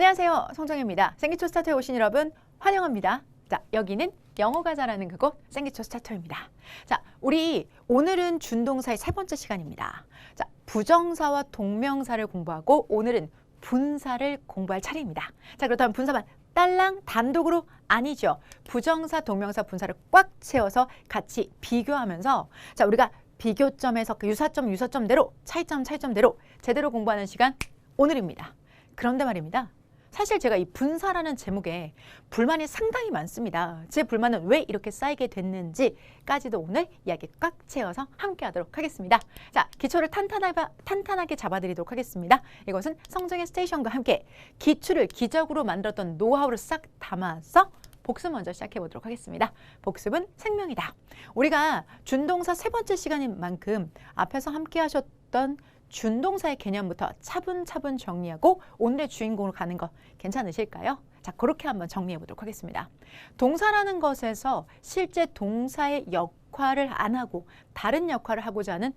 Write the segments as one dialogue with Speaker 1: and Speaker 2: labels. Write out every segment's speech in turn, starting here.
Speaker 1: 안녕하세요. 송정혜입니다. 생기초 스타터에 오신 여러분 환영합니다. 자, 여기는 영어가 잘하는 그곳 생기초 스타터입니다. 자, 우리 오늘은 준동사의 세 번째 시간입니다. 자, 부정사와 동명사를 공부하고 오늘은 분사를 공부할 차례입니다. 자, 그렇다면 분사만 딸랑 단독으로 아니죠. 부정사, 동명사, 분사를 꽉 채워서 같이 비교하면서 자, 우리가 비교점에서 그 유사점대로 차이점대로 제대로 공부하는 시간 오늘입니다. 그런데 말입니다. 사실 제가 이 분사라는 제목에 불만이 상당히 많습니다. 제 불만은 왜 이렇게 쌓이게 됐는지까지도 오늘 이야기 꽉 채워서 함께 하도록 하겠습니다. 자, 기초를 탄탄하게 잡아드리도록 하겠습니다. 이것은 성정의 스테이션과 함께 기초를 기적으로 만들었던 노하우를 싹 담아서 복습 먼저 시작해 보도록 하겠습니다. 복습은 생명이다. 우리가 준동사 세 번째 시간인 만큼 앞에서 함께 하셨던 준동사의 개념부터 차분차분 정리하고 오늘의 주인공으로 가는 거 괜찮으실까요? 자, 그렇게 한번 정리해 보도록 하겠습니다. 동사라는 것에서 실제 동사의 역할을 안 하고 다른 역할을 하고자 하는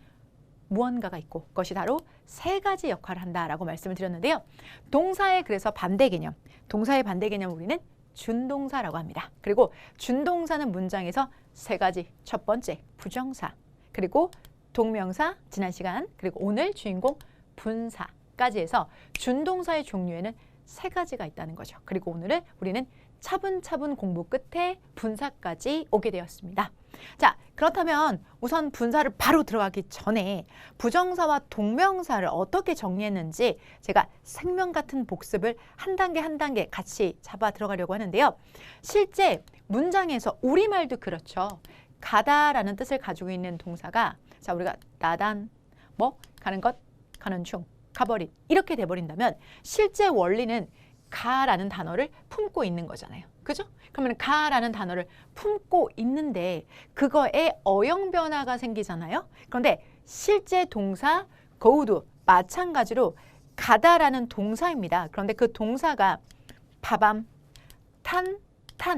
Speaker 1: 무언가가 있고 그것이 바로 세 가지 역할을 한다라고 말씀을 드렸는데요. 동사의 그래서 반대 개념, 동사의 반대 개념을 우리는 준동사라고 합니다. 그리고 준동사는 문장에서 세 가지, 첫 번째 부정사, 그리고 동명사, 지난 시간, 그리고 오늘 주인공 분사까지 해서 준동사의 종류에는 세 가지가 있다는 거죠. 그리고 오늘은 우리는 차분차분 공부 끝에 분사까지 오게 되었습니다. 자, 그렇다면 우선 분사를 바로 들어가기 전에 부정사와 동명사를 어떻게 정리했는지 제가 생명 같은 복습을 한 단계 같이 잡아 들어가려고 하는데요. 실제 문장에서 우리말도 그렇죠. 가다라는 뜻을 가지고 있는 동사가 자, 우리가 나단, 가는 것, 가는 중, 가버린 이렇게 돼버린다면 실제 원리는 가라는 단어를 품고 있는 거잖아요. 그죠? 그러면 가라는 단어를 품고 있는데 그거에 어용 변화가 생기잖아요. 그런데 실제 동사 go도 마찬가지로 가다라는 동사입니다. 그런데 그 동사가 바밤, 탄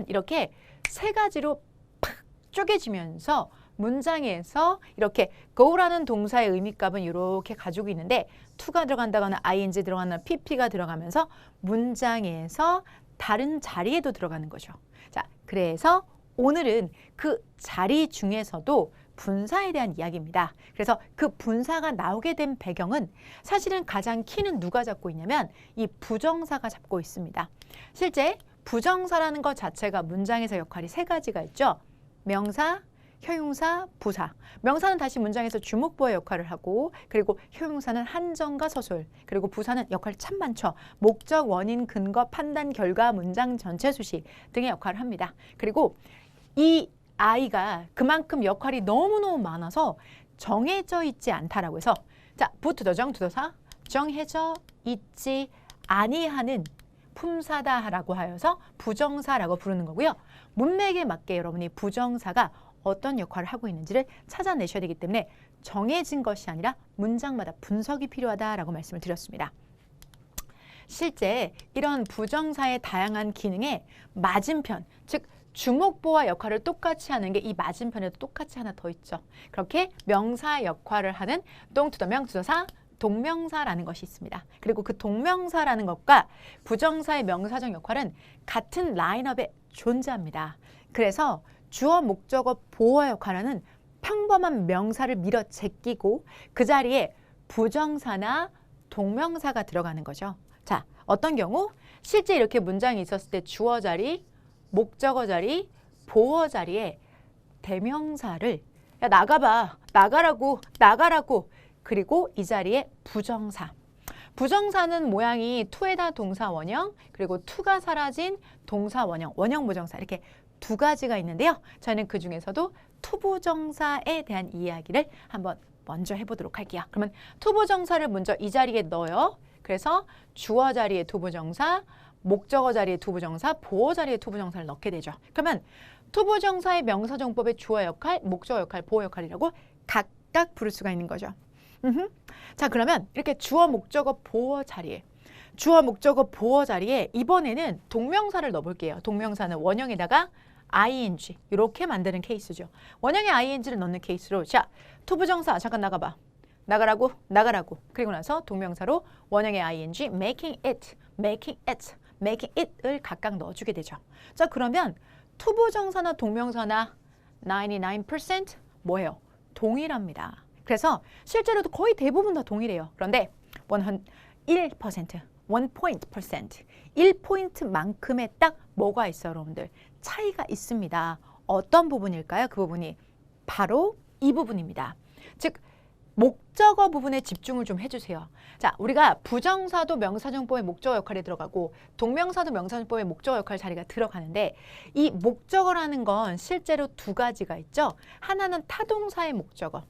Speaker 1: 이렇게 세 가지로 팍 쪼개지면서 문장에서 이렇게 go라는 동사의 의미값은 이렇게 가지고 있는데 to가 들어간다거나 ing 들어가거나 pp가 들어가면서 문장에서 다른 자리에도 들어가는 거죠. 자, 그래서 오늘은 그 자리 중에서도 분사에 대한 이야기입니다. 그래서 그 분사가 나오게 된 배경은 사실은 가장 키는 누가 잡고 있냐면 이 부정사가 잡고 있습니다. 실제 부정사라는 것 자체가 문장에서 역할이 세 가지가 있죠. 명사, 효용사, 부사. 명사는 다시 문장에서 주목보의 역할을 하고 그리고 효용사는 한정과 서술 그리고 부사는 역할이 참 많죠. 목적, 원인, 근거, 판단, 결과, 문장 전체 수시 등의 역할을 합니다. 그리고 이 아이가 그만큼 역할이 너무너무 많아서 정해져 있지 않다라고 해서 자, 부투더정, 투더사 정해져 있지 아니하는 품사다라고 하여서 부정사라고 부르는 거고요. 문맥에 맞게 여러분이 부정사가 어떤 역할을 하고 있는지를 찾아내셔야 되기 때문에 정해진 것이 아니라 문장마다 분석이 필요하다라고 말씀을 드렸습니다. 실제 이런 부정사의 다양한 기능에 맞은편, 즉 주목보와 역할을 똑같이 하는 게 이 맞은편에도 똑같이 하나 더 있죠. 그렇게 명사 역할을 하는 똥투더명, 투더사, 동명사라는 것이 있습니다. 그리고 그 동명사라는 것과 부정사의 명사적 역할은 같은 라인업에 존재합니다. 그래서 주어, 목적어, 보어 역할하는 평범한 명사를 밀어 제끼고 그 자리에 부정사나 동명사가 들어가는 거죠. 자, 어떤 경우? 실제 이렇게 문장이 있었을 때 주어 자리, 목적어 자리, 보어 자리에 대명사를 야, 나가봐, 나가라고 그리고 이 자리에 부정사. 부정사는 모양이 투에다 동사 원형 그리고 투가 사라진 동사 원형, 원형 부정사 이렇게 두 가지가 있는데요. 저는 그 중에서도 투부정사에 대한 이야기를 한번 먼저 해보도록 할게요. 그러면 투부정사를 먼저 이 자리에 넣어요. 그래서 주어 자리에 투부정사, 목적어 자리에 투부정사, 보어 자리에 투부정사를 넣게 되죠. 그러면 투부정사의 명사정법의 주어 역할, 목적어 역할, 보어 역할이라고 각각 부를 수가 있는 거죠. 자, 그러면 이렇게 주어, 목적어, 보어 자리에 주어, 목적어, 보어 자리에 이번에는 동명사를 넣어볼게요. 동명사는 원형에다가 ing 이렇게 만드는 케이스죠. 원형에 ing를 넣는 케이스로 자, 투부정사 잠깐 나가봐. 나가라고 그리고 나서 동명사로 원형의 ing making it making it을 각각 넣어주게 되죠. 자, 그러면 투부정사나 동명사나 99% 뭐예요? 동일합니다. 그래서 실제로도 거의 대부분 다 동일해요. 그런데 1%, 1포인트만큼의 딱 뭐가 있어요, 여러분들? 차이가 있습니다. 어떤 부분일까요? 그 부분이 바로 이 부분입니다. 즉 목적어 부분에 집중을 좀 해주세요. 자, 우리가 부정사도 명사정보의 목적어 역할에 들어가고 동명사도 명사정보의 목적어 역할 자리가 들어가는데 이 목적어라는 건 실제로 두 가지가 있죠. 하나는 타동사의 목적어.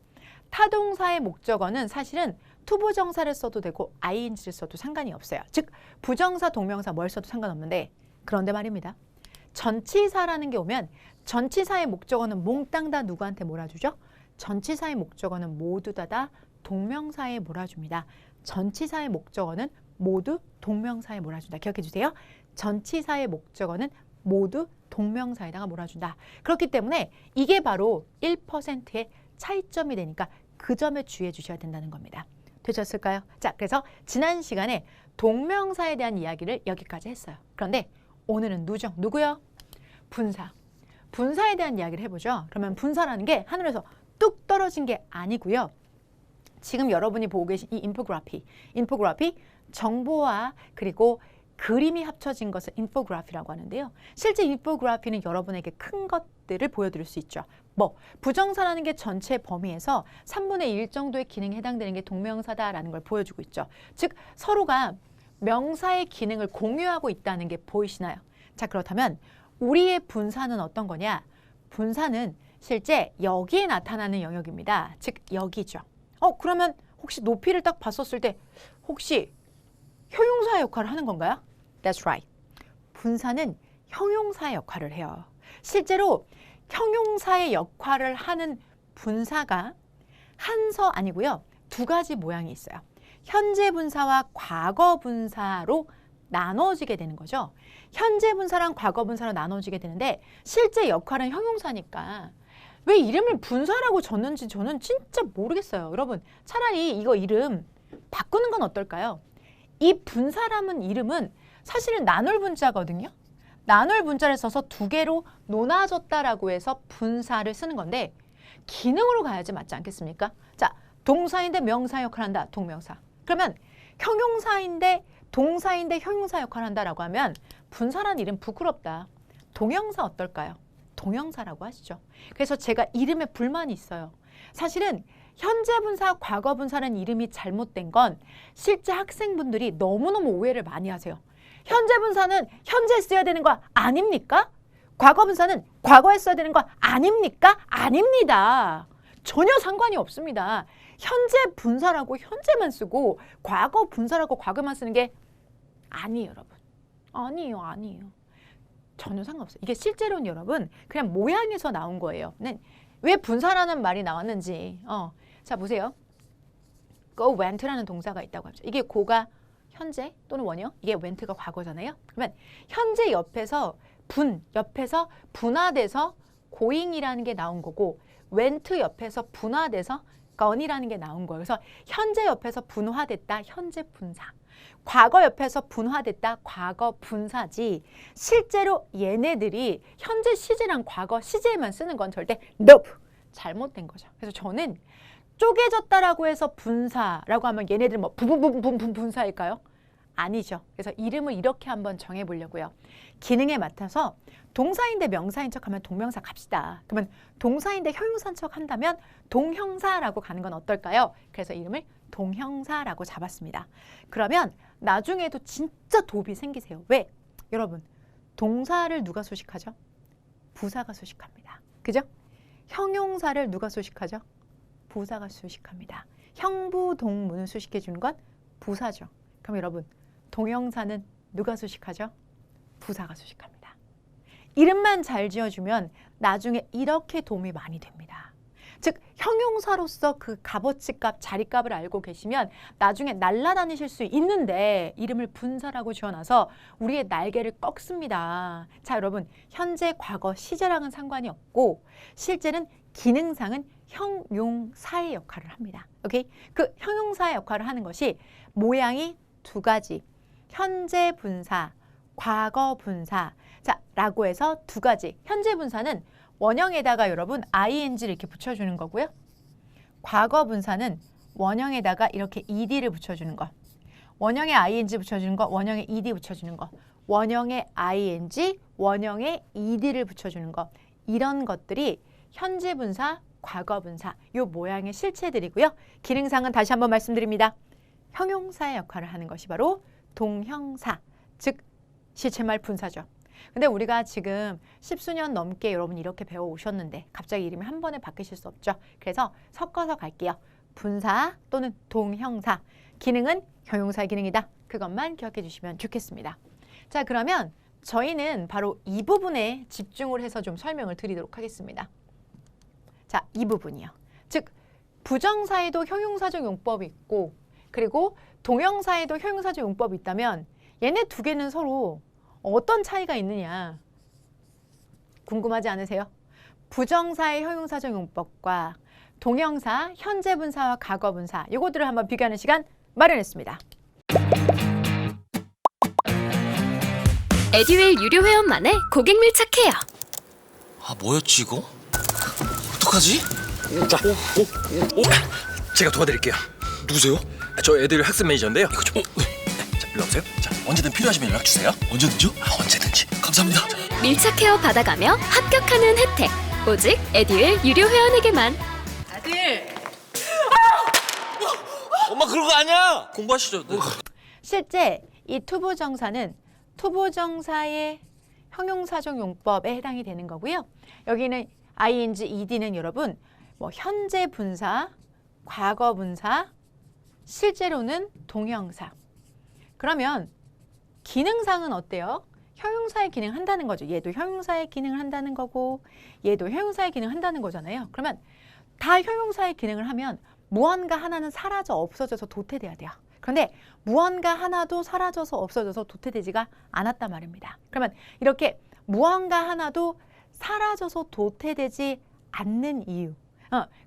Speaker 1: 타동사의 목적어는 사실은 투부정사를 써도 되고 ing를 써도 상관이 없어요. 즉 부정사, 동명사 뭘 써도 상관없는데 그런데 말입니다. 전치사라는 게 오면 전치사의 목적어는 몽땅 다 누구한테 몰아주죠? 전치사의 목적어는 모두 다 동명사에 몰아줍니다. 전치사의 목적어는 모두 동명사에 몰아준다. 기억해 주세요. 전치사의 목적어는 모두 동명사에다가 몰아준다. 그렇기 때문에 이게 바로 1%의 차이점이 되니까 그 점에 주의해 주셔야 된다는 겁니다. 되셨을까요? 자, 그래서 지난 시간에 동명사에 대한 이야기를 여기까지 했어요. 그런데 오늘은 누구요? 분사. 분사에 대한 이야기를 해보죠. 그러면 분사라는 게 하늘에서 뚝 떨어진 게 아니고요. 지금 여러분이 보고 계신 이 인포그래피 정보와 그리고 그림이 합쳐진 것을 인포그래피라고 하는데요. 실제 인포그래피는 여러분에게 큰 것들을 보여드릴 수 있죠. 뭐 부정사라는 게 전체 범위에서 3분의 1 정도의 기능에 해당되는 게 동명사다라는 걸 보여주고 있죠. 즉 서로가 명사의 기능을 공유하고 있다는 게 보이시나요? 자, 그렇다면 우리의 분사는 어떤 거냐? 분사는 실제 여기에 나타나는 영역입니다. 즉 여기죠. 그러면 혹시 높이를 딱 봤었을 때 혹시 형용사의 역할을 하는 건가요? That's right. 분사는 형용사의 역할을 해요. 실제로 형용사의 역할을 하는 분사가 한서 아니고요. 두 가지 모양이 있어요. 현재 분사와 과거 분사로 나눠지게 되는 거죠. 현재 분사랑 과거 분사로 나눠지게 되는데 실제 역할은 형용사니까 왜 이름을 분사라고 줬는지 저는 진짜 모르겠어요. 여러분 차라리 이거 이름 바꾸는 건 어떨까요? 이 분사라는 이름은 사실은 나눌 분자거든요. 나눌 분자를 써서 두 개로 나눠졌다라고 해서 분사를 쓰는 건데 기능으로 가야지 맞지 않겠습니까? 자, 동사인데 명사 역할을 한다. 동명사. 그러면 형용사인데 동사인데 형용사 역할을 한다라고 하면 분사라는 이름 부끄럽다. 동형사 어떨까요? 동형사라고 하시죠. 그래서 제가 이름에 불만이 있어요. 사실은 현재 분사, 과거 분사라는 이름이 잘못된 건 실제 학생분들이 너무너무 오해를 많이 하세요. 현재 분사는 현재 써야 되는 거 아닙니까? 과거 분사는 과거에 써야 되는 거 아닙니까? 아닙니다. 전혀 상관이 없습니다. 현재 분사라고 현재만 쓰고 과거 분사라고 과거만 쓰는 게 아니에요, 여러분. 아니에요. 전혀 상관없어요. 이게 실제로는 여러분 그냥 모양에서 나온 거예요. 네. 왜 분사라는 말이 나왔는지 자 보세요. go went라는 동사가 있다고 하죠. 이게 고가 현재 또는 원형, 이게 went가 과거잖아요. 그러면 현재 옆에서 옆에서 분화돼서 going이라는 게 나온 거고 went 옆에서 분화돼서 gone이라는 게 나온 거예요. 그래서 현재 옆에서 분화됐다, 현재 분사. 과거 옆에서 분화됐다, 과거 분사지. 실제로 얘네들이 현재 시제랑 과거 시제에만 쓰는 건 절대 nope! 잘못된 거죠. 그래서 저는 쪼개졌다라고 해서 분사라고 하면 얘네들 뭐 분사일까요? 아니죠. 그래서 이름을 이렇게 한번 정해보려고요. 기능에 맡아서 동사인데 명사인 척하면 동명사 갑시다. 그러면 동사인데 형용사인 척 한다면 동형사라고 가는 건 어떨까요? 그래서 이름을 동형사라고 잡았습니다. 그러면 나중에도 진짜 도움이 생기세요. 왜? 여러분, 동사를 누가 소식하죠? 부사가 소식합니다. 그죠? 형용사를 누가 소식하죠? 부사가 소식합니다. 형부동문을 소식해 주는 건 부사죠. 그럼 여러분, 동형사는 누가 소식하죠? 부사가 소식합니다. 이름만 잘 지어주면 나중에 이렇게 도움이 많이 됩니다. 즉 형용사로서 그 값어치값, 자리값을 알고 계시면 나중에 날아다니실 수 있는데 이름을 분사라고 지어놔서 우리의 날개를 꺾습니다. 자, 여러분, 현재, 과거, 시제랑은 상관이 없고 실제는 기능상은 형용사의 역할을 합니다. 오케이? 그 형용사의 역할을 하는 것이 모양이 두 가지. 현재 분사, 과거 분사. 자, 라고 해서 두 가지. 현재 분사는 원형에다가 여러분 ing를 이렇게 붙여주는 거고요. 과거 분사는 원형에다가 이렇게 ed를 붙여주는 거. 원형에 ing 붙여주는 거, 원형에 ed 붙여주는 거. 원형에 ing, 원형에 ed를 붙여주는 거. 이런 것들이 현재 분사, 과거 분사, 요 모양의 실체들이고요. 기능상은 다시 한번 말씀드립니다. 형용사의 역할을 하는 것이 바로 동형사, 즉 실체말 분사죠. 근데 우리가 지금 십수년 넘게 여러분 이렇게 배워오셨는데 갑자기 이름이 한 번에 바뀌실 수 없죠. 그래서 섞어서 갈게요. 분사 또는 동형사. 기능은 형용사의 기능이다. 그것만 기억해 주시면 좋겠습니다. 자, 그러면 저희는 바로 이 부분에 집중을 해서 좀 설명을 드리도록 하겠습니다. 자, 이 부분이요. 즉, 부정사에도 형용사적 용법이 있고 그리고 동형사에도 형용사적 용법이 있다면 얘네 두 개는 서로 어떤 차이가 있느냐 궁금하지 않으세요? 부정사의 형용사적 용법과 동형사, 현재 분사와 과거 분사 이것들을 한번 비교하는 시간 마련했습니다.
Speaker 2: 에듀윌 유료 회원만의 고객 밀착해요.
Speaker 3: 아, 뭐였지 이거? 어떡하지? 자, 제가 도와드릴게요. 누구세요? 저 애들 학습 매니저인데요. 이거 좀. 자, 일로 오세요. 자, 언제든 필요하시면 연락 주세요. 언제든지요? 아, 언제든지. 감사합니다.
Speaker 2: 밀착 케어 받아가며 합격하는 혜택. 오직 에듀윌 유료 회원에게만.
Speaker 1: 아들!
Speaker 3: 엄마 그런 거 아니야. 공부하시죠. 네.
Speaker 1: 실제 이 투부정사는 투부정사의 형용사적 용법에 해당이 되는 거고요. 여기는 ing, ed는 여러분 뭐 현재 분사, 과거 분사, 실제로는 동형사. 그러면 기능상은 어때요? 형용사의 기능을 한다는 거죠. 얘도 형용사의 기능을 한다는 거고 얘도 형용사의 기능을 한다는 거잖아요. 그러면 다 형용사의 기능을 하면 무언가 하나는 사라져 없어져서 도태돼야 돼요. 그런데 무언가 하나도 사라져서 없어져서 도태되지가 않았단 말입니다. 그러면 이렇게 무언가 하나도 사라져서 도태되지 않는 이유,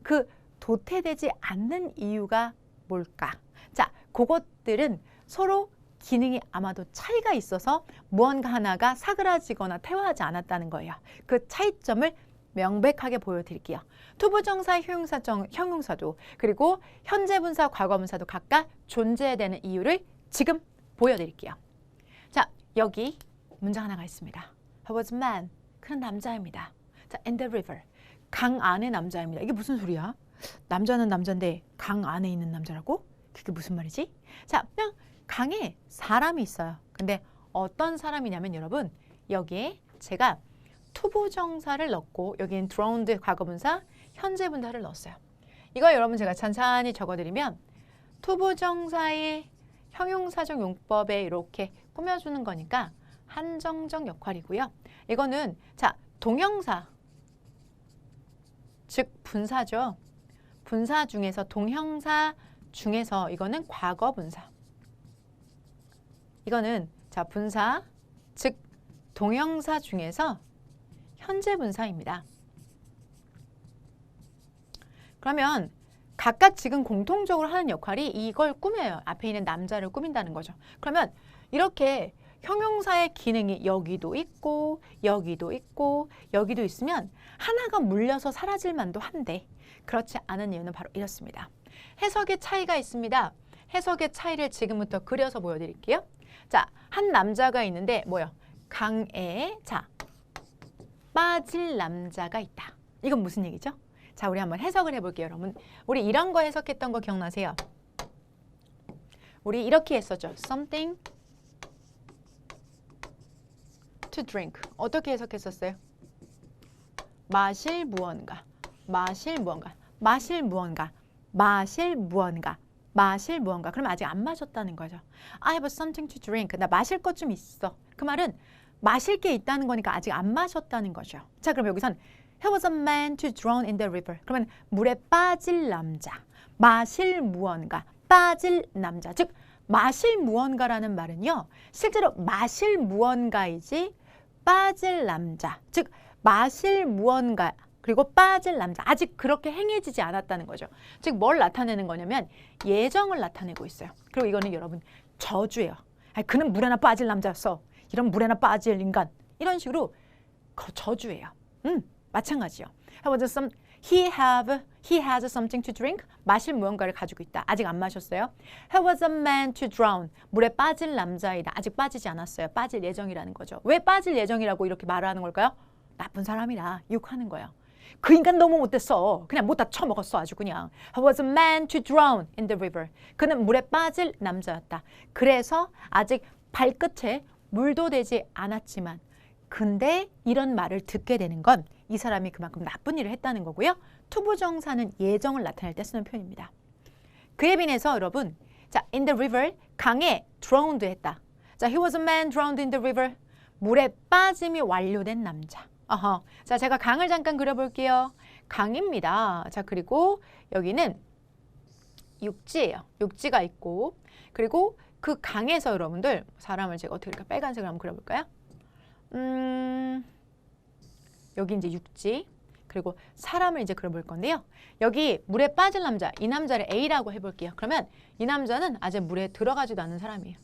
Speaker 1: 그 도태되지 않는 이유가 뭘까? 자, 그것들은 서로 기능이 아마도 차이가 있어서 무언가 하나가 사그라지거나 퇴화하지 않았다는 거예요. 그 차이점을 명백하게 보여드릴게요. 투부정사, 형용사도 그리고 현재 분사, 과거 분사도 각각 존재해야 되는 이유를 지금 보여드릴게요. 자, 여기 문장 하나가 있습니다. He was a man. 그는 남자입니다. 자, in the river. 강 안에 남자입니다. 이게 무슨 소리야? 남자는 남자인데 강 안에 있는 남자라고? 그게 무슨 말이지? 자, 그냥 강에 사람이 있어요. 근데 어떤 사람이냐면 여러분 여기에 제가 투부정사를 넣고 여기는 drowned 과거분사, 현재 분사를 넣었어요. 이거 여러분 제가 찬찬히 적어드리면 투부정사의 형용사적 용법에 이렇게 꾸며주는 거니까 한정적 역할이고요. 이거는 자 동형사, 즉 분사죠. 분사 중에서 동형사 중에서 이거는 과거 분사. 이거는 자 분사, 즉 동형사 중에서 현재 분사입니다. 그러면 각각 지금 공통적으로 하는 역할이 이걸 꾸며요. 앞에 있는 남자를 꾸민다는 거죠. 그러면 이렇게 형용사의 기능이 여기도 있고 여기도 있고 여기도 있으면 하나가 물려서 사라질 만도 한데 그렇지 않은 이유는 바로 이렇습니다. 해석의 차이가 있습니다. 해석의 차이를 지금부터 그려서 보여드릴게요. 자, 한 남자가 있는데 뭐요? 강에 자 빠질 남자가 있다. 이건 무슨 얘기죠? 자, 우리 한번 해석을 해볼게요, 여러분. 우리 이런 거 해석했던 거 기억나세요? 우리 이렇게 했었죠. Something to drink. 어떻게 해석했었어요? 마실 무언가, 마실 무언가, 마실 무언가, 마실 무언가, 마실 무언가. 그럼 아직 안 마셨다는 거죠. I have something to drink. 나 마실 것 좀 있어. 그 말은 마실 게 있다는 거니까 아직 안 마셨다는 거죠. 자, 그럼 여기선 He was a man to drown in the river. 그러면 물에 빠질 남자, 마실 무언가, 빠질 남자. 즉 마실 무언가라는 말은요. 실제로 마실 무언가이지 빠질 남자. 즉 마실 무언가 그리고 빠질 남자. 아직 그렇게 행해지지 않았다는 거죠. 즉 뭘 나타내는 거냐면 예정을 나타내고 있어요. 그리고 이거는 여러분 저주예요. 아니, 그는 물에 하나 빠질 남자였어. 이런 물에나 빠질 인간. 이런 식으로 저주예요. 마찬가지요. He has something to drink. 마실 무언가를 가지고 있다. 아직 안 마셨어요. He was a man to drown. 물에 빠질 남자이다. 아직 빠지지 않았어요. 빠질 예정이라는 거죠. 왜 빠질 예정이라고 이렇게 말을 하는 걸까요? 나쁜 사람이라 욕하는 거예요. 그 인간 너무 못됐어. 그냥 못다 처먹었어. 아주 그냥. He was a man to drown in the river. 그는 물에 빠질 남자였다. 그래서 아직 발끝에 물도 되지 않았지만 근데 이런 말을 듣게 되는 건 이 사람이 그만큼 나쁜 일을 했다는 거고요. 투부정사는 예정을 나타낼 때 쓰는 표현입니다. 그에 비해서 여러분, 자, in the river, 강에 drowned 했다. 자, he was a man drowned in the river. 물에 빠짐이 완료된 남자. 자, 제가 강을 잠깐 그려볼게요. 강입니다. 자, 그리고 여기는 육지예요. 육지가 있고, 그리고 그 강에서 여러분들 사람을 제가 어떻게 이렇게 빨간색으로 한번 그려볼까요? 여기 이제 육지, 그리고 사람을 이제 그려볼 건데요. 여기 물에 빠질 남자, 이 남자를 A라고 해볼게요. 그러면 이 남자는 아직 물에 들어가지도 않은 사람이에요.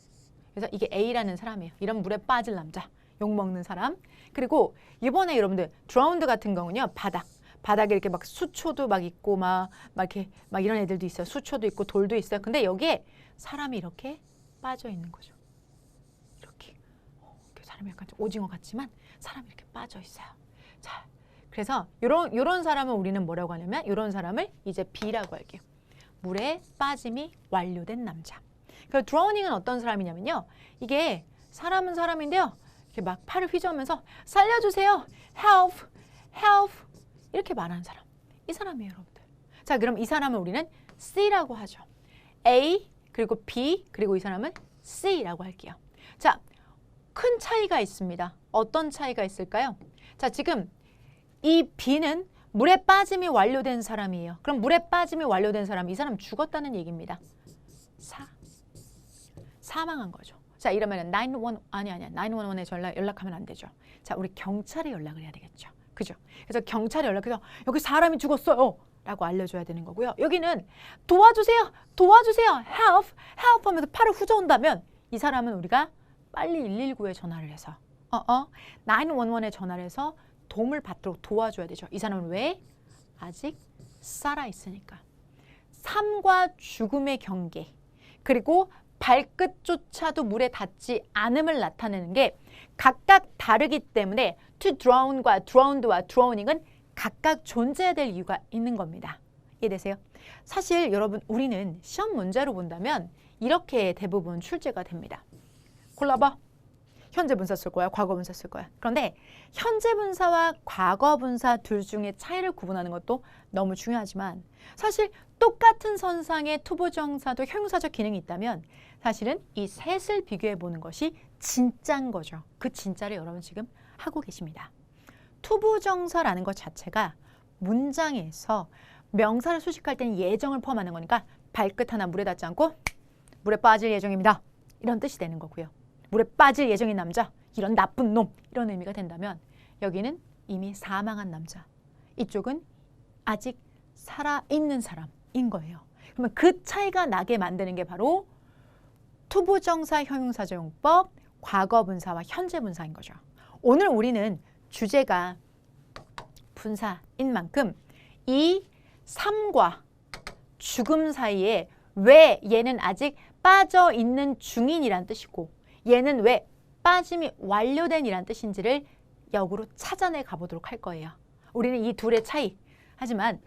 Speaker 1: 그래서 이게 A라는 사람이에요. 이런 물에 빠질 남자, 욕먹는 사람. 그리고 이번에 여러분들 drowned 같은 경우는요, 바닥에 이렇게 막 수초도 막 있고 막 이런 애들도 있어요. 수초도 있고 돌도 있어요. 근데 여기에 사람이 이렇게 빠져 있는 거죠. 이렇게 사람이 약간 좀 오징어 같지만 사람이 이렇게 빠져 있어요. 자, 그래서 요런 사람을 우리는 뭐라고 하냐면 이런 사람을 이제 B라고 할게요. 물에 빠짐이 완료된 남자. 그 드로닝은 어떤 사람이냐면요. 이게 사람은 사람인데요. 이렇게 막 팔을 휘저으면서 살려주세요. help, help 이렇게 말하는 사람. 이 사람이에요, 여러분들. 자, 그럼 이 사람을 우리는 C라고 하죠. A 그리고 B 그리고 이 사람은 C라고 할게요. 자, 큰 차이가 있습니다. 어떤 차이가 있을까요? 자, 지금 이 B는 물에 빠짐이 완료된 사람이에요. 그럼 물에 빠짐이 완료된 사람, 이 사람 죽었다는 얘기입니다. 사망한 거죠. 자, 이러면 911에 연락하면 안 되죠. 자, 우리 경찰에 연락을 해야 되겠죠. 그죠? 그래서 경찰에 연락해서 여기 사람이 죽었어요 라고 알려줘야 되는 거고요. 여기는 도와주세요, 도와주세요, help, help 하면서 팔을 후져온다면 이 사람은 우리가 빨리 119에 전화를 해서 911에 전화를 해서 도움을 받도록 도와줘야 되죠. 이 사람은 왜? 아직 살아있으니까. 삶과 죽음의 경계, 그리고 발끝조차도 물에 닿지 않음을 나타내는 게 각각 다르기 때문에 to drown과 drowned와 drowning은 각각 존재해야 될 이유가 있는 겁니다. 이해되세요? 사실 여러분, 우리는 시험 문제로 본다면 이렇게 대부분 출제가 됩니다. 골라봐. 현재 분사 쓸 거야, 과거 분사 쓸 거야. 그런데 현재 분사와 과거 분사 둘 중에 차이를 구분하는 것도 너무 중요하지만 사실 똑같은 선상에 투부정사도 형용사적 기능이 있다면 사실은 이 셋을 비교해 보는 것이 진짜인 거죠. 그 진짜를 여러분 지금 하고 계십니다. 투부정사라는 것 자체가 문장에서 명사를 수식할 때는 예정을 포함하는 거니까 발끝 하나 물에 닿지 않고 물에 빠질 예정입니다. 이런 뜻이 되는 거고요. 물에 빠질 예정인 남자, 이런 나쁜 놈, 이런 의미가 된다면 여기는 이미 사망한 남자, 이쪽은 아직 살아있는 사람인 거예요. 그러면 그 차이가 나게 만드는 게 바로 투부정사 형용사적용법, 과거분사와 현재분사인 거죠. 오늘 우리는 주제가 분사인 만큼 이 삶과 죽음 사이에 왜 얘는 아직 빠져 있는 중인이란 뜻이고 얘는 왜 빠짐이 완료된 이란 뜻인지를 역으로 찾아내 가보도록 할 거예요. 우리는 이 둘의 차이, 하지만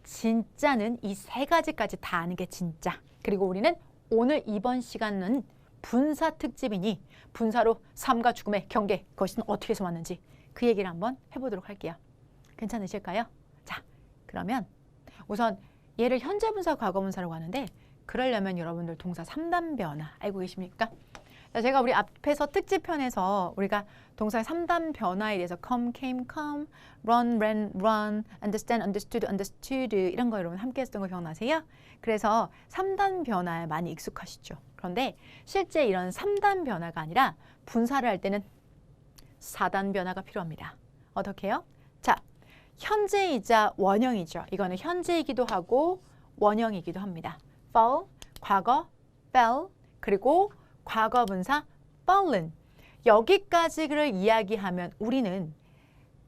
Speaker 1: 진짜는 이 세 가지까지 다 아는 게 진짜. 그리고 우리는 오늘 이번 시간은 분사 특집이니 분사로 삶과 죽음의 경계, 그것은 어떻게 해서 왔는지 그 얘기를 한번 해보도록 할게요. 괜찮으실까요? 자, 그러면 우선 얘를 현재 분사, 과거 분사라고 하는데 그러려면 여러분들 동사 3단 변화 알고 계십니까? 자, 제가 우리 앞에서 특집편에서 우리가 동사의 3단 변화에 대해서 come, came, come, run, ran, run, understand, understood, understood 이런 거 여러분 함께 했던 거 기억나세요? 그래서 3단 변화에 많이 익숙하시죠? 그런데 실제 이런 3단 변화가 아니라 분사를 할 때는 4단 변화가 필요합니다. 어떻게 해요? 자, 현재이자 원형이죠. 이거는 현재이기도 하고 원형이기도 합니다. fall, 과거, fell, 그리고 과거 분사 fallen. 여기까지를 이야기하면 우리는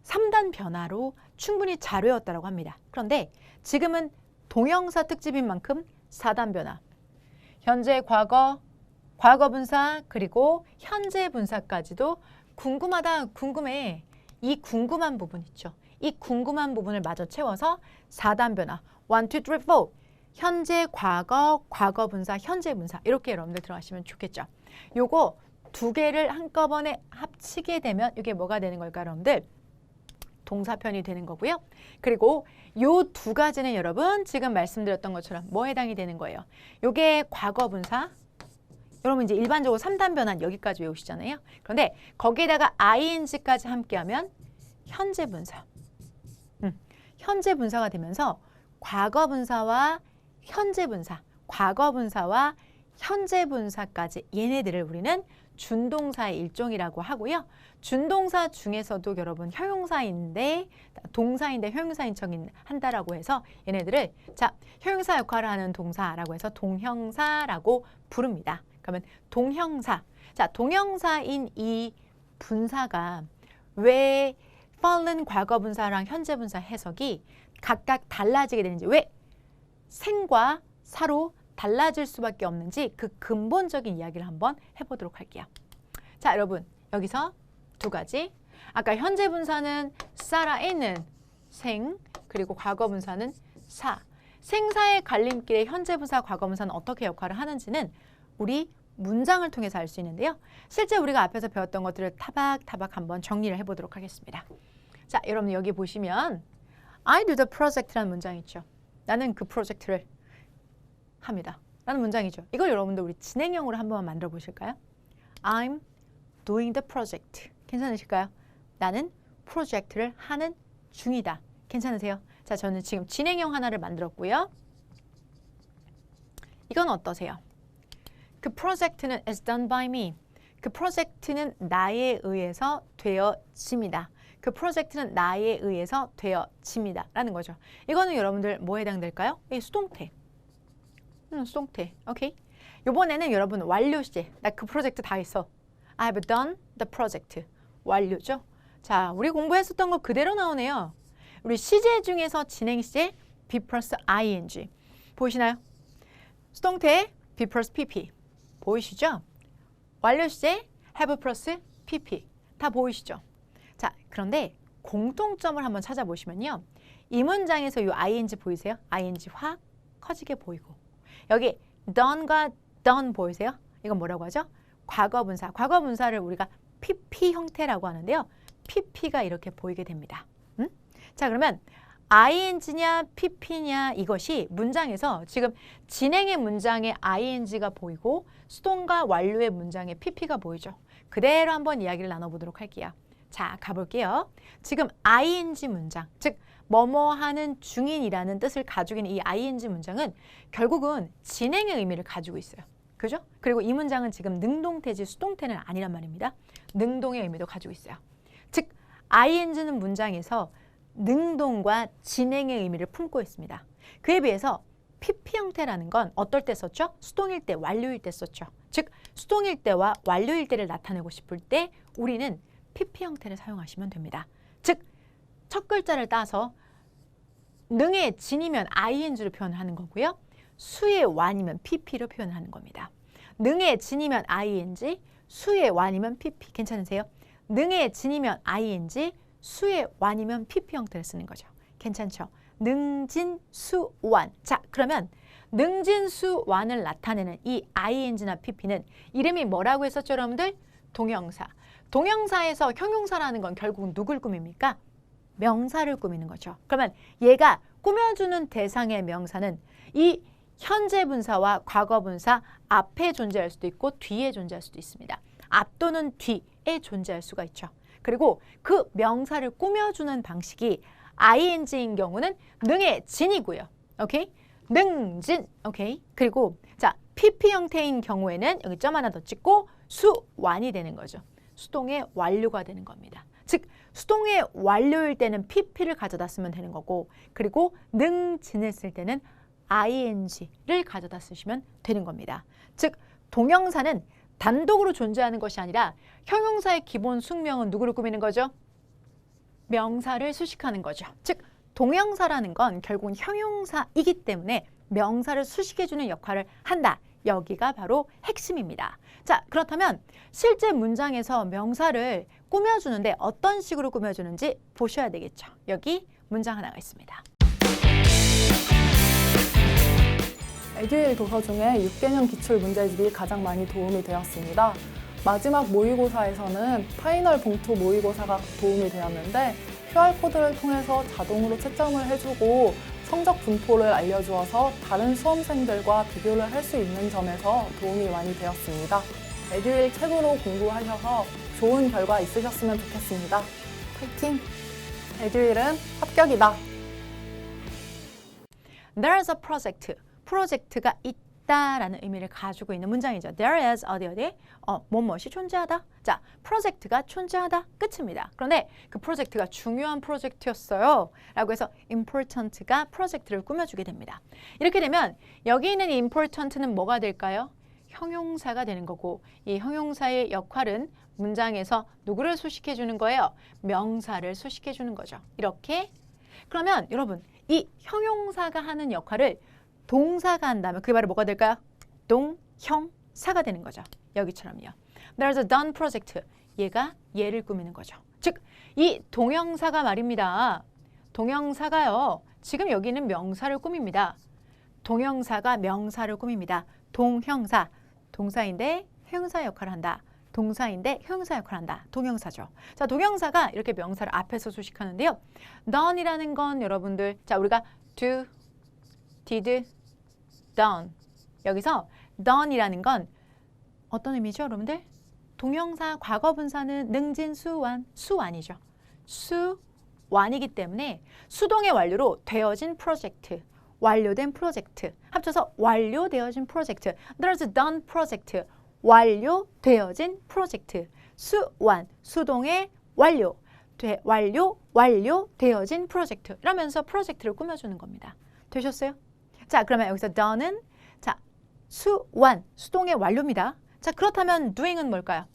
Speaker 1: 3단 변화로 충분히 잘 외웠다고 합니다. 그런데 지금은 동형사 특집인 만큼 4단 변화, 현재 과거, 과거 분사, 그리고 현재 분사까지도 궁금하다, 궁금해. 이 궁금한 부분 있죠. 이 궁금한 부분을 마저 채워서 4단 변화, 1, 2, 3, 4. 현재 과거, 과거 분사, 현재 분사 이렇게 여러분들 들어가시면 좋겠죠. 요거 두 개를 한꺼번에 합치게 되면 이게 뭐가 되는 걸까요, 여러분들? 동사편이 되는 거고요. 그리고 요 두 가지는 여러분 지금 말씀드렸던 것처럼 뭐 해당이 되는 거예요? 요게 과거 분사. 여러분 이제 일반적으로 3단 변환 여기까지 외우시잖아요. 그런데 거기에다가 ing까지 함께하면 현재 분사. 현재 분사가 되면서 과거 분사와 현재 분사, 과거 분사와 현재 분사까지 얘네들을 우리는 준동사의 일종이라고 하고요. 준동사 중에서도 여러분 형용사인데 동사인데 형용사인 척 한다라고 해서 얘네들을 자 형용사 역할을 하는 동사라고 해서 동형사라고 부릅니다. 그러면 동형사. 자 동형사인 이 분사가 왜 fallen 과거 분사랑 현재 분사 해석이 각각 달라지게 되는지 왜 생과 사로 달라질 수밖에 없는지 그 근본적인 이야기를 한번 해보도록 할게요. 자, 여러분 여기서 두 가지. 아까 현재 분사는 살아있는 생, 그리고 과거 분사는 사. 생사의 갈림길에 현재 분사, 과거 분사는 어떻게 역할을 하는지는 우리 문장을 통해서 알 수 있는데요. 실제 우리가 앞에서 배웠던 것들을 타박타박 한번 정리를 해보도록 하겠습니다. 자, 여러분 여기 보시면 I do the project라는 문장이 있죠. 나는 그 프로젝트를 합니다. 라는 문장이죠. 이걸 여러분들 우리 진행형으로 한번 만들어 보실까요? I'm doing the project. 괜찮으실까요? 나는 프로젝트를 하는 중이다. 괜찮으세요? 자, 저는 지금 진행형 하나를 만들었고요. 이건 어떠세요? 그 프로젝트는 is done by me. 그 프로젝트는 나에 의해서 되어집니다. 그 프로젝트는 나에 의해서 되어집니다. 라는 거죠. 이거는 여러분들 뭐에 해당될까요? 이 수동태. 수동태. 오케이. 이번에는 여러분 완료 시제. 나 그 프로젝트 다 했어. I have done the project. 완료죠. 자, 우리 공부했었던 거 그대로 나오네요. 우리 시제 중에서 진행 시제 be plus ing. 보이시나요? 수동태 be plus pp. 보이시죠? 완료 시제 have plus pp. 다 보이시죠? 자, 그런데 공통점을 한번 찾아보시면요. 이 문장에서 이 ing 보이세요? ing 확 커지게 보이고 여기 done과 done 보이세요? 이건 뭐라고 하죠? 과거 분사. 과거 분사를 우리가 pp 형태라고 하는데요. pp가 이렇게 보이게 됩니다. 자, 그러면 ing냐 pp냐 이것이 문장에서 지금 진행의 문장에 ing가 보이고 수동과 완료의 문장에 pp가 보이죠. 그대로 한번 이야기를 나눠보도록 할게요. 자, 가볼게요. 지금 ing 문장, 즉 뭐뭐 하는 중인이라는 뜻을 가지고 있는 이 ing 문장은 결국은 진행의 의미를 가지고 있어요. 그죠? 그리고 이 문장은 지금 능동태지 수동태는 아니란 말입니다. 능동의 의미도 가지고 있어요. 즉 ing는 문장에서 능동과 진행의 의미를 품고 있습니다. 그에 비해서 pp 형태라는 건 어떨 때 썼죠? 수동일 때, 완료일 때 썼죠. 즉 수동일 때와 완료일 때를 나타내고 싶을 때 우리는 pp 형태를 사용하시면 됩니다. 즉 첫 글자를 따서 능의 진이면 ing로 표현하는 거고요. 수의 완이면 pp로 표현하는 겁니다. 능의 진이면 ing, 수의 완이면 pp. 괜찮으세요? 능의 진이면 ing, 수의 완이면 pp 형태를 쓰는 거죠. 괜찮죠? 능진, 수, 완. 자, 그러면 능진, 수, 완을 나타내는 이 ing나 pp는 이름이 뭐라고 했었죠, 여러분들? 동형사. 동형사에서 형용사라는 건 결국 누굴 꾸밉니까? 명사를 꾸미는 거죠. 그러면 얘가 꾸며주는 대상의 명사는 이 현재 분사와 과거 분사 앞에 존재할 수도 있고 뒤에 존재할 수도 있습니다. 앞 또는 뒤에 존재할 수가 있죠. 그리고 그 명사를 꾸며주는 방식이 ing인 경우는 능의 진이고요. 오케이? 능진. 오케이? 그리고 자, pp 형태인 경우에는 여기 점 하나 더 찍고 수완이 되는 거죠. 수동의 완료가 되는 겁니다. 즉 수동의 완료일 때는 pp를 가져다 쓰면 되는 거고 그리고 능진을 쓸 때는 ing를 가져다 쓰시면 되는 겁니다. 즉 동형사는 단독으로 존재하는 것이 아니라 형용사의 기본 숙명은 누구를 꾸미는 거죠? 명사를 수식하는 거죠. 즉 동형사라는 건 결국은 형용사이기 때문에 명사를 수식해주는 역할을 한다. 여기가 바로 핵심입니다. 자, 그렇다면 실제 문장에서 명사를 꾸며주는데 어떤 식으로 꾸며주는지 보셔야 되겠죠. 여기 문장 하나가 있습니다.
Speaker 4: 에듀윌 도서 중에 6개년 기출 문제집이 가장 많이 도움이 되었습니다. 마지막 모의고사에서는 파이널 봉투 모의고사가 도움이 되었는데 QR코드를 통해서 자동으로 채점을 해주고 성적 분포를 알려주어서 다른 수험생들과 비교를 할 수 있는 점에서 도움이 많이 되었습니다. 에듀윌 책으로 공부하셔서 좋은 결과 있으셨으면 좋겠습니다. 파이팅! 에듀윌은 합격이다.
Speaker 1: There's a project. 프로젝트가 있다라는 의미를 가지고 있는 문장이죠. There is 어디 무엇이 존재하다. 자, 프로젝트가 존재하다. 끝입니다. 그런데 그 프로젝트가 중요한 프로젝트였어요. 라고 해서 important가 프로젝트를 꾸며주게 됩니다. 이렇게 되면 여기 있는 이 important는 뭐가 될까요? 형용사가 되는 거고 이 형용사의 역할은 문장에서 누구를 수식해 주는 거예요? 명사를 수식해 주는 거죠. 이렇게 그러면 여러분 이 형용사가 하는 역할을 동사가 한다면 그게 바로 뭐가 될까요? 동형사가 되는 거죠. 여기처럼요. There's a done project. 얘가 얘를 꾸미는 거죠. 즉, 이 동형사가 말입니다. 동형사가요. 지금 여기는 명사를 꾸밉니다. 동형사가 명사를 꾸밉니다. 동형사. 동사인데 형용사 역할을 한다. 동사인데 형용사 역할을 한다. 동형사죠. 자, 동형사가 이렇게 명사를 앞에서 수식하는데요. done이라는 건 여러분들 자, 우리가 do, did, done. 여기서 done이라는 건 어떤 의미죠, 여러분들? 동형사 과거분사는 능진, 수완, 수완이죠. 수완이기 때문에 수동의 완료로 되어진 프로젝트, 완료된 프로젝트, 합쳐서 완료되어진 프로젝트. There's a done project. 완료되어진 프로젝트. 수완, 수동의 완료, 완료되어진 프로젝트. 이러면서 프로젝트를 꾸며주는 겁니다. 되셨어요? 자, 그러면 여기서 done은 자, 수완, 수동의 완료입니다. 자, 그렇다면 doing은 뭘까요?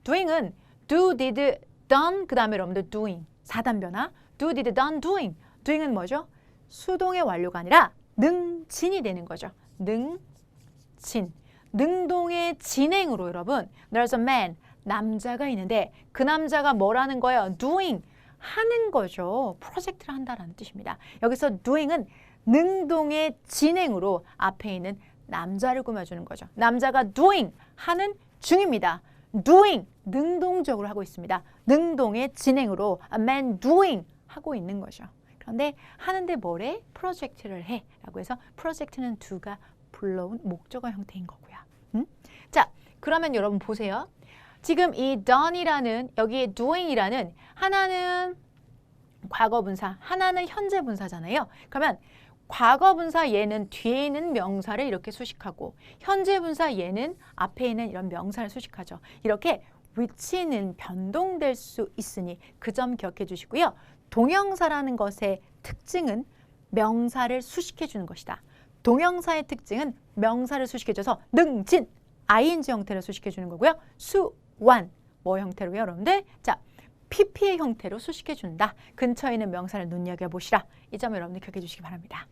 Speaker 1: doing은 do, did, done, 그 다음에 여러분들 doing, 4단 변화. do, did, done, doing. doing은 뭐죠? 수동의 완료가 아니라 능진이 되는 거죠. 능진. 능동의 진행으로 여러분, there's a man, 남자가 있는데 그 남자가 뭐라는 거예요? doing, 하는 거죠. 프로젝트를 한다라는 뜻입니다. 여기서 doing은 능동의 진행으로 앞에 있는 남자를 꾸며주는 거죠. 남자가 doing, 하는 중입니다. doing, 능동적으로 하고 있습니다. 능동의 진행으로 a man doing, 하고 있는 거죠. 그런데 하는데 뭐래? 프로젝트를 해. 라고 해서 프로젝트는 do가 불러온 목적어 형태인 거고요. 자, 그러면 여러분 보세요. 지금 이 done이라는 여기에 doing이라는 하나는 과거분사, 하나는 현재분사잖아요. 그러면 과거분사 얘는 뒤에 있는 명사를 이렇게 수식하고 현재분사 얘는 앞에 있는 이런 명사를 수식하죠. 이렇게 위치는 변동될 수 있으니 그 점 기억해 주시고요. 동형사라는 것의 특징은 명사를 수식해 주는 것이다. 동형사의 특징은 명사를 수식해줘서 능진, ing 형태로 수식해 주는 거고요. 수완, 뭐 형태로요, 여러분들? 자, pp의 형태로 수식해 준다. 근처에 있는 명사를 눈여겨보시라. 이 점을 여러분들 기억해 주시기 바랍니다.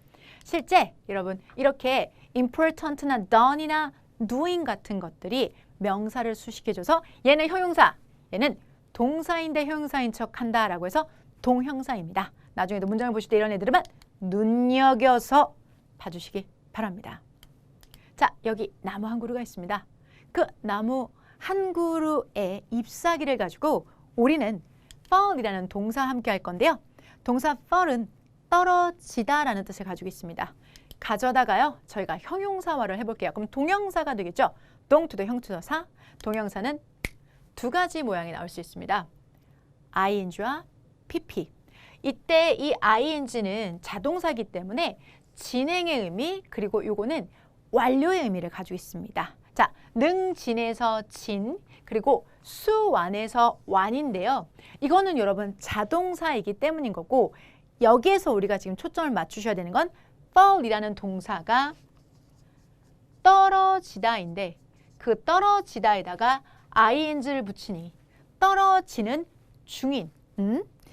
Speaker 1: 실제 여러분 이렇게 important나 done이나 doing 같은 것들이 명사를 수식해줘서 얘는 형용사, 얘는 동사인데 형용사인 척한다라고 해서 동형사입니다. 나중에도 문장을 보실 때 이런 애들은 눈여겨서 봐주시기 바랍니다. 자, 여기 나무 한 그루가 있습니다. 그 나무 한 그루의 잎사귀를 가지고 우리는 fall이라는 동사와 함께 할 건데요. 동사 fall은 떨어지다 라는 뜻을 가지고 있습니다. 가져다가요, 저희가 형용사화를 해볼게요. 그럼 동형사가 되겠죠. 동투도 형투도사. 동형사는 두 가지 모양이 나올 수 있습니다. ing와 pp. 이때 이 ing는 자동사이기 때문에 진행의 의미, 그리고 요거는 완료의 의미를 가지고 있습니다. 자, 능진에서 진, 그리고 수완에서 완인데요. 이거는 여러분 자동사이기 때문인 거고, 여기에서 우리가 지금 초점을 맞추셔야 되는 건 fall이라는 동사가 떨어지다인데 그 떨어지다에다가 ing를 붙이니 떨어지는 중인.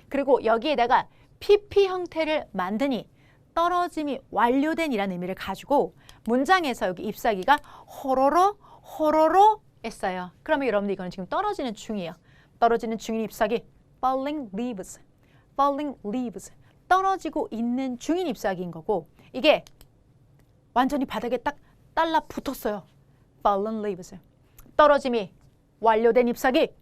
Speaker 1: 그리고 여기에다가 pp 형태를 만드니 떨어짐이 완료된 이라는 의미를 가지고 문장에서 여기 잎사귀가 호로로 했어요. 그러면 여러분들 이거는 지금 떨어지는 중이에요. 떨어지는 중인 잎사귀 falling leaves. 떨어지고 있는 중인 잎사귀인 거고 이게 완전히 바닥에 딱 달라붙었어요. fallen leaves. 떨어짐이 완료된 잎사귀.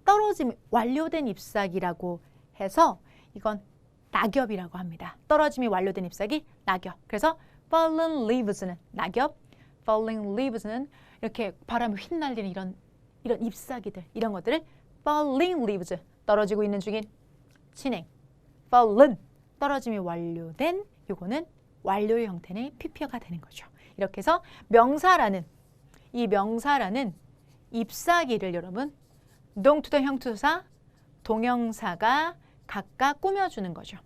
Speaker 1: 떨어짐이 완료된 잎사귀라고 해서 이건 낙엽이라고 합니다. 떨어짐이 완료된 잎사귀, 낙엽. 그래서 fallen leaves는 낙엽, falling leaves는 이렇게 바람에 휘날리는 이런 잎사귀들, 이런 것들을 falling leaves, 떨어지고 있는 중인 진행, fallen, 떨어짐이 완료된, 요거는 완료의 형태의 pp가 되는 거죠. 이렇게 해서 명사라는, 이 명사라는 잎사귀를 여러분 동투더 형투사, 동형사가 각각 꾸며주는 거죠.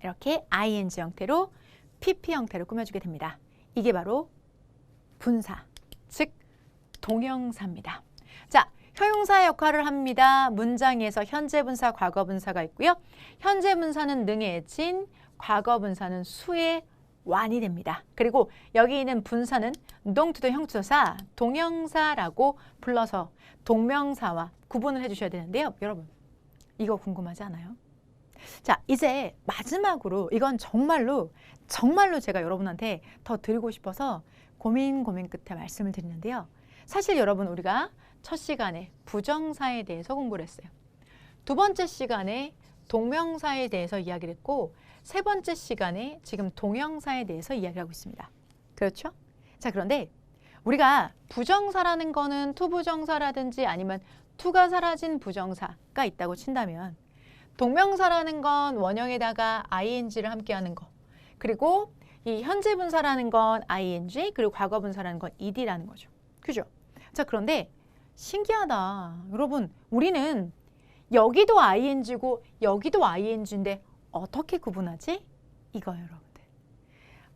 Speaker 1: 이렇게 ing 형태로 pp 형태로 꾸며주게 됩니다. 이게 바로 분사, 즉 동형사입니다. 자, 형용사의 역할을 합니다. 문장에서 현재 분사, 과거 분사가 있고요. 현재 분사는 능의 진, 과거 분사는 수의 완이 됩니다. 그리고 여기 있는 분사는 동투더 형투사, 동형사라고 불러서 동명사와 구분을 해주셔야 되는데요. 여러분, 이거 궁금하지 않아요? 자, 이제 마지막으로 이건 정말로 제가 여러분한테 더 드리고 싶어서 고민 끝에 말씀을 드리는데요. 사실 여러분 우리가 첫 시간에 부정사에 대해서 공부를 했어요. 두 번째 시간에 동명사에 대해서 이야기를 했고 세 번째 시간에 지금 동형사에 대해서 이야기를 하고 있습니다. 그렇죠? 자, 그런데 우리가 부정사라는 거는 투부정사라든지 아니면 투가 사라진 부정사가 있다고 친다면 동명사라는 건 원형에다가 ing를 함께하는 거, 그리고 이 현재 분사라는 건 ing, 그리고 과거 분사라는 건 ed라는 거죠. 그죠? 자, 그런데 신기하다. 여러분, 우리는 여기도 ing고 여기도 ing인데 어떻게 구분하지? 이거예요, 여러분들.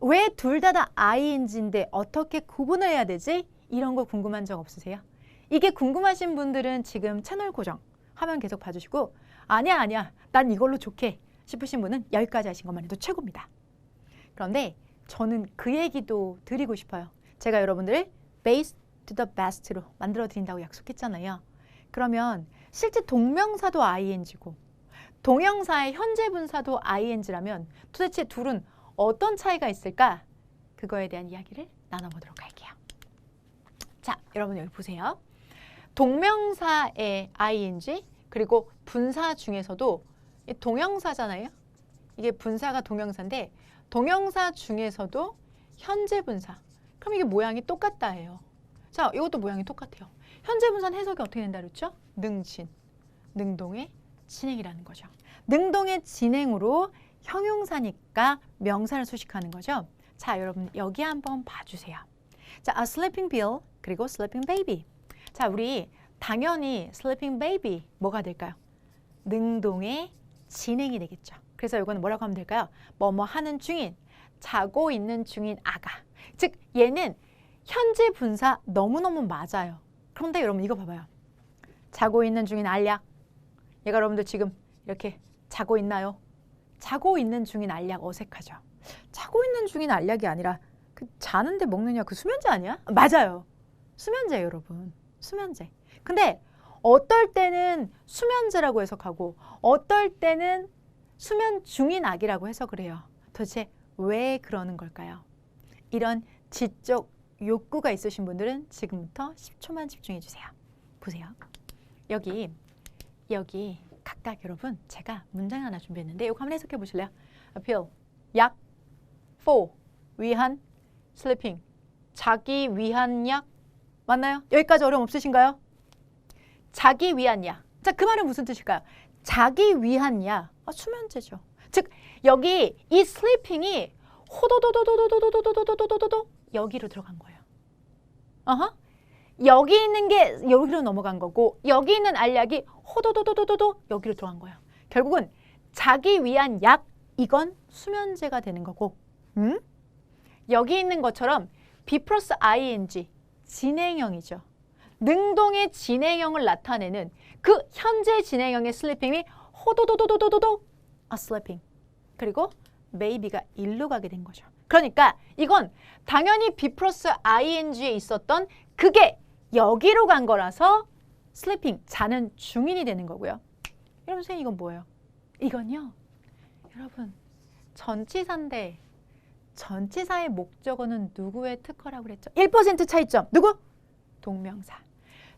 Speaker 1: 왜 둘 다 ing인데 어떻게 구분을 해야 되지? 이런 거 궁금한 적 없으세요? 이게 궁금하신 분들은 지금 채널 고정, 화면 계속 봐주시고 아니야, 난 이걸로 좋게 싶으신 분은 여기까지 하신 것만 해도 최고입니다. 그런데 저는 그 얘기도 드리고 싶어요. 제가 여러분들을 base to the best로 만들어 드린다고 약속했잖아요. 그러면 실제 동명사도 ing고 동형사의 현재 분사도 ing라면 도대체 둘은 어떤 차이가 있을까? 그거에 대한 이야기를 나눠보도록 할게요. 자, 여러분 여기 보세요. 동명사의 ing 그리고 분사 중에서도 동형사잖아요. 이게 분사가 동형사인데 동형사 중에서도 현재 분사. 그럼 이게 모양이 똑같다 해요. 자, 이것도 모양이 똑같아요. 현재 분사는 해석이 어떻게 된다 그랬죠? 능진, 능동의 진행이라는 거죠. 능동의 진행으로 형용사니까 명사를 수식하는 거죠. 자, 여러분 여기 한번 봐주세요. 자, a sleeping bill 그리고 sleeping baby. 자, 우리 당연히 sleeping baby 뭐가 될까요? 능동의 진행이 되겠죠. 그래서 이거는 뭐라고 하면 될까요? 뭐뭐 하는 중인, 자고 있는 중인 아가. 즉 얘는 현재 분사 너무너무 맞아요. 그런데 여러분 이거 봐봐요. 자고 있는 중인 알약. 얘가 여러분들 지금 이렇게 자고 있나요? 자고 있는 중인 알약 어색하죠. 자고 있는 중인 알약이 아니라 그 자는데 먹느냐 그 수면제 아니야? 맞아요. 수면제예요, 여러분. 수면제. 근데 어떨 때는 수면제라고 해석하고 어떨 때는 수면 중인 아기라고 해석을 해요. 도대체 왜 그러는 걸까요? 이런 지적 욕구가 있으신 분들은 지금부터 10초만 집중해 주세요. 보세요. 여기 각각 여러분 제가 문장 하나 준비했는데 이거 한번 해석해 보실래요? pill, 약, for, 위한, sleeping, 자기 위한 약. 맞나요? 여기까지 어려움 없으신가요? 자기 위한 약. 자, 그 말은 무슨 뜻일까요? 자기 위한 약. 수면제죠. 즉 여기 이 sleeping이 호도도도도도도도도도도도도도 여기로 들어간 거예요. 여기 있는 게 여기로 넘어간 거고 여기 있는 알약이 호도도도도도도 여기로 들어간 거예요. 결국은 자기 위한 약 이건 수면제가 되는 거고 여기 있는 것처럼 be 플러스 ing 진행형이죠. 능동의 진행형을 나타내는 그 현재 진행형의 슬리핑이 호도도도도도도도 슬리핑. 그리고 maybe가 일로 가게 된 거죠. 그러니까 이건 당연히 be 플러스 ing에 있었던 그게 여기로 간 거라서 sleeping, 자는 중인이 되는 거고요. 여러분 선생님 이건 뭐예요? 이건요. 여러분 전치사인데 전치사의 목적어는 누구의 특허라고 그랬죠? 1% 차이점. 누구? 동명사.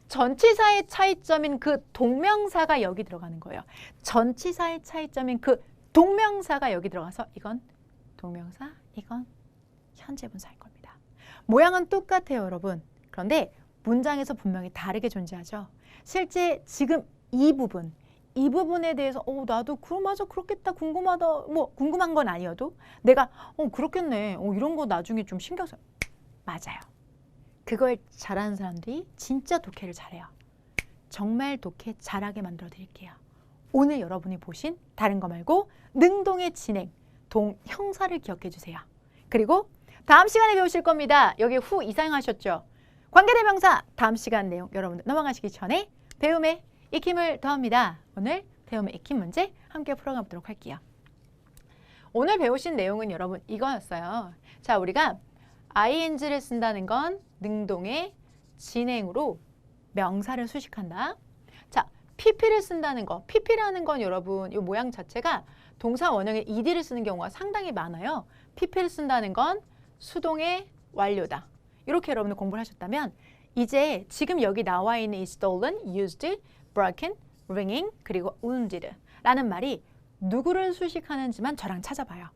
Speaker 1: 전치사의 차이점인 그 동명사가 여기 들어가는 거예요. 전치사의 차이점인 그 동명사가 여기 들어가서 이건 동명사, 이건 현재분사일 겁니다. 모양은 똑같아요, 여러분. 그런데 문장에서 분명히 다르게 존재하죠. 실제 지금 이 부분에 대해서 나도 맞아 그렇겠다 궁금하다 뭐 궁금한 건 아니어도 내가 그렇겠네 이런 거 나중에 좀 신경 써. 맞아요. 그걸 잘하는 사람들이 진짜 독해를 잘해요. 정말 독해 잘하게 만들어 드릴게요. 오늘 여러분이 보신 다른 거 말고 능동의 진행, 동형사를 기억해 주세요. 그리고 다음 시간에 배우실 겁니다. 여기 후 이상하셨죠? 관계대명사 다음 시간 내용 여러분들 넘어가시기 전에 배움에 익힘을 더합니다. 오늘 배움의 익힘 문제 함께 풀어가 보도록 할게요. 오늘 배우신 내용은 여러분 이거였어요. 자, 우리가 ing를 쓴다는 건 능동의 진행으로 명사를 수식한다. 자, pp를 쓴다는 거. pp라는 건 여러분 이 모양 자체가 동사 원형에 ed를 쓰는 경우가 상당히 많아요. pp를 쓴다는 건 수동의 완료다. 이렇게 여러분들 공부를 하셨다면 이제 지금 여기 나와 있는 이 stolen, used, broken, ringing, 그리고 wounded 라는 말이 누구를 수식하는지만 저랑 찾아봐요.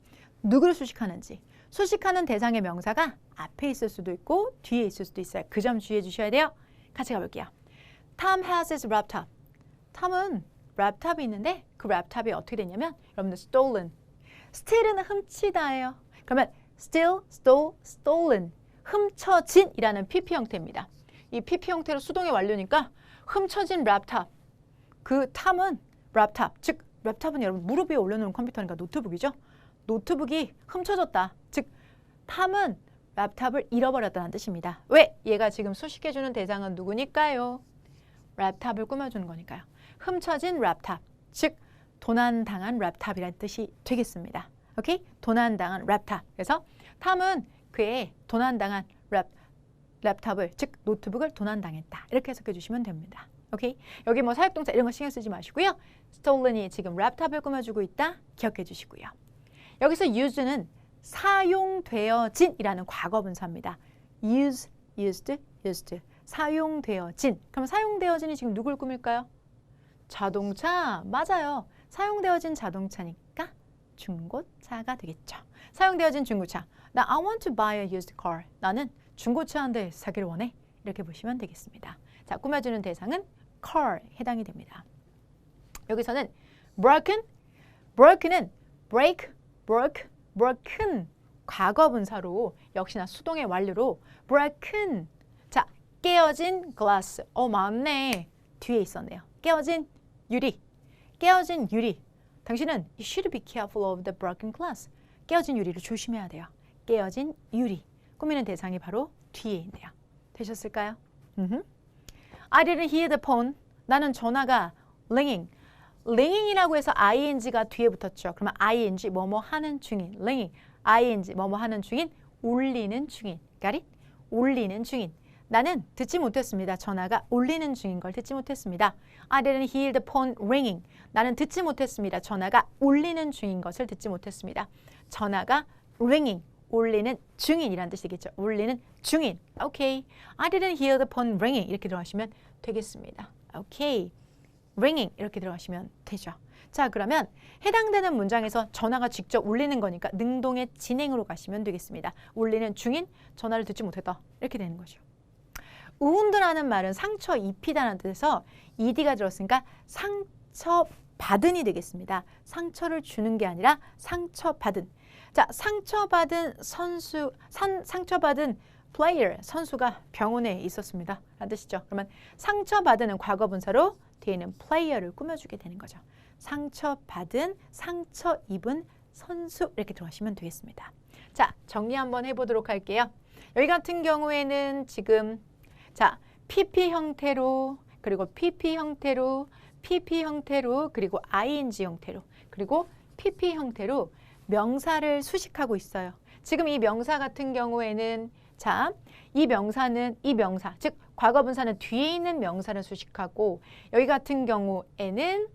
Speaker 1: 누구를 수식하는지. 수식하는 대상의 명사가 앞에 있을 수도 있고 뒤에 있을 수도 있어요. 그 점 주의해 주셔야 돼요. 같이 가볼게요. Tom has his laptop. 톰은 랩탑이 있는데 그 랩탑이 어떻게 되냐면 여러분들 stolen. steal은 훔치다예요. 그러면 steal, stole, stolen. 훔쳐진이라는 PP 형태입니다. 이 PP 형태로 수동의 완료니까 훔쳐진 랩탑. 그 탐은 랩탑, 즉 랩탑은 여러분 무릎 위에 올려놓은 컴퓨터니까 노트북이죠. 노트북이 훔쳐졌다. 즉 탐은 랩탑을 잃어버렸다는 뜻입니다. 왜? 얘가 지금 수식해주는 대상은 누구니까요? 랩탑을 꾸며주는 거니까요. 훔쳐진 랩탑, 즉 도난당한 랩탑이라는 뜻이 되겠습니다. 오케이? 도난당한 랩탑. 그래서 탐은 그의 도난당한 랩탑을, 즉 노트북을 도난당했다. 이렇게 해석해 주시면 됩니다. 오케이? 여기 뭐 사역동사 이런 거 신경 쓰지 마시고요. stolen이 지금 랩탑을 꾸며주고 있다. 기억해 주시고요. 여기서 use는 사용되어진이라는 과거분사입니다. use, used, used. 사용되어진. 그럼 사용되어진이 지금 누굴 꾸밀까요? 자동차. 맞아요. 사용되어진 자동차니까 중고차가 되겠죠. 사용되어진 중고차. 나 I want to buy a used car. 나는 중고차 한 대 사기를 원해. 이렇게 보시면 되겠습니다. 자, 꾸며주는 대상은 car에 해당이 됩니다. 여기서는 broken, broken은 break, broke, broken 과거분사로 역시나 수동의 완료로 broken. 자, 깨어진 glass. 맞네. 뒤에 있었네요. 깨어진 유리. 깨어진 유리. 당신은 you should be careful of the broken glass. 깨어진 유리를 조심해야 돼요. 깨어진 유리. 꾸미는 대상이 바로 뒤에 있네요. 되셨을까요? I didn't hear the phone. 나는 전화가 ringing. ringing이라고 해서 ing가 뒤에 붙었죠. 그러면 ing 뭐뭐 하는 중인. ringing. ing 뭐뭐 하는 중인. 울리는 중인. got it? 울리는 중인. 나는 듣지 못했습니다. 전화가 울리는 중인 걸 듣지 못했습니다. I didn't hear the phone ringing. 나는 듣지 못했습니다. 전화가 울리는 중인 것을 듣지 못했습니다. 전화가 ringing. 울리는 중인이라는 뜻이겠죠. 울리는 중인. 오케이. I didn't hear the phone ringing. 이렇게 들어가시면 되겠습니다. 오케이. ringing 이렇게 들어가시면 되죠. 자, 그러면 해당되는 문장에서 전화가 직접 울리는 거니까 능동의 진행으로 가시면 되겠습니다. 울리는 중인, 전화를 듣지 못했다. 이렇게 되는 거죠. wound라는 말은 상처 입히다라는 뜻에서 ed가 들었으니까 상처받은이 되겠습니다. 상처를 주는 게 아니라 상처받은. 자, 상처받은 선수, 상처받은 player, 선수가 병원에 있었습니다. 라는 뜻이죠. 그러면 상처받은은 과거분사로 뒤에는 player를 꾸며주게 되는 거죠. 상처받은, 상처 입은 선수 이렇게 들어가시면 되겠습니다. 자, 정리 한번 해보도록 할게요. 여기 같은 경우에는 지금 자, PP 형태로, 그리고 PP 형태로, PP 형태로, 그리고 ING 형태로, 그리고 PP 형태로 명사를 수식하고 있어요. 지금 이 명사 같은 경우에는 자, 이 명사는 이 명사, 즉 과거분사는 뒤에 있는 명사를 수식하고 여기 같은 경우에는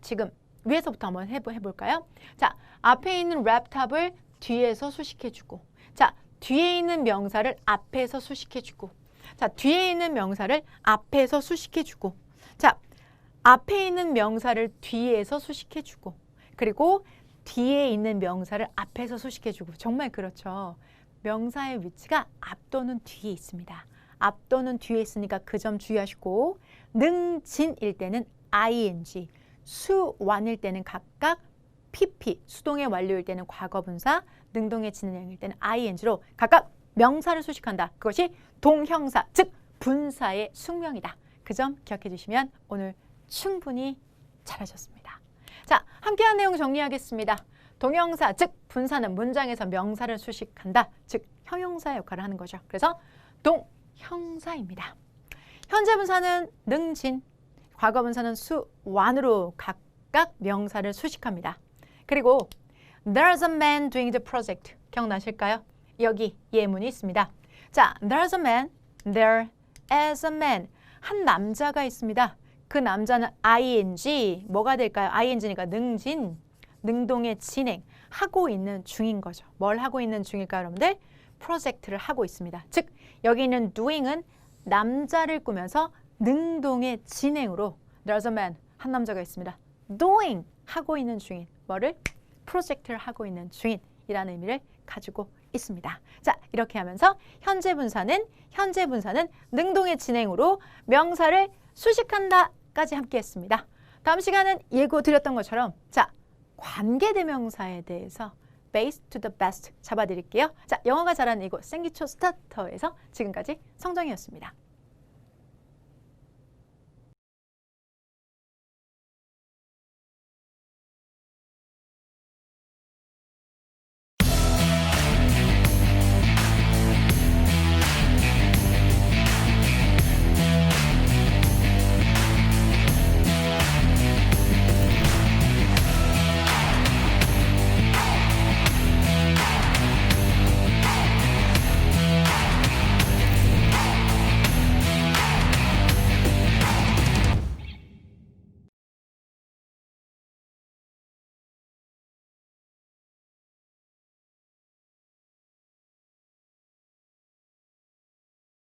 Speaker 1: 지금 위에서부터 한번 해볼까요? 자, 앞에 있는 랩탑을 뒤에서 수식해주고 자, 뒤에 있는 명사를 앞에서 수식해주고 자, 뒤에 있는 명사를 앞에서 수식해주고 자, 앞에 있는 명사를 뒤에서 수식해주고 그리고 뒤에 있는 명사를 앞에서 수식해주고 정말 그렇죠. 명사의 위치가 앞 또는 뒤에 있습니다. 앞 또는 뒤에 있으니까 그 점 주의하시고 능진일 때는 ing, 수완일 때는 각각 pp, 수동의 완료일 때는 과거분사, 능동의 진행일 때는 ing로 각각 명사를 수식한다. 그것이 동형사, 즉 분사의 숙명이다. 그 점 기억해 주시면 오늘 충분히 잘하셨습니다. 자, 함께한 내용 정리하겠습니다. 동형사, 즉 분사는 문장에서 명사를 수식한다. 즉 형용사 역할을 하는 거죠. 그래서 동형사입니다. 현재 분사는 능진, 과거 분사는 수완으로 각각 명사를 수식합니다. 그리고 There's a man doing the project. 기억나실까요? 여기 예문이 있습니다. 자, there's a man, there is a man. 한 남자가 있습니다. 그 남자는 ing, 뭐가 될까요? ing니까 능진, 능동의 진행, 하고 있는 중인 거죠. 뭘 하고 있는 중일까요, 여러분들? 프로젝트를 하고 있습니다. 즉, 여기 있는 doing은 남자를 꾸면서 능동의 진행으로 there's a man, 한 남자가 있습니다. doing, 하고 있는 중인, 뭐를? 프로젝트를 하고 있는 중인이라는 의미를 가지고 있습니다. 자, 이렇게 하면서 현재 분사는 능동의 진행으로 명사를 수식한다까지 함께 했습니다. 다음 시간은 예고 드렸던 것처럼 자, 관계대명사에 대해서 base to the best 잡아드릴게요. 자, 영어가 잘하는 이곳 생기초 스타터에서 지금까지 성정이었습니다.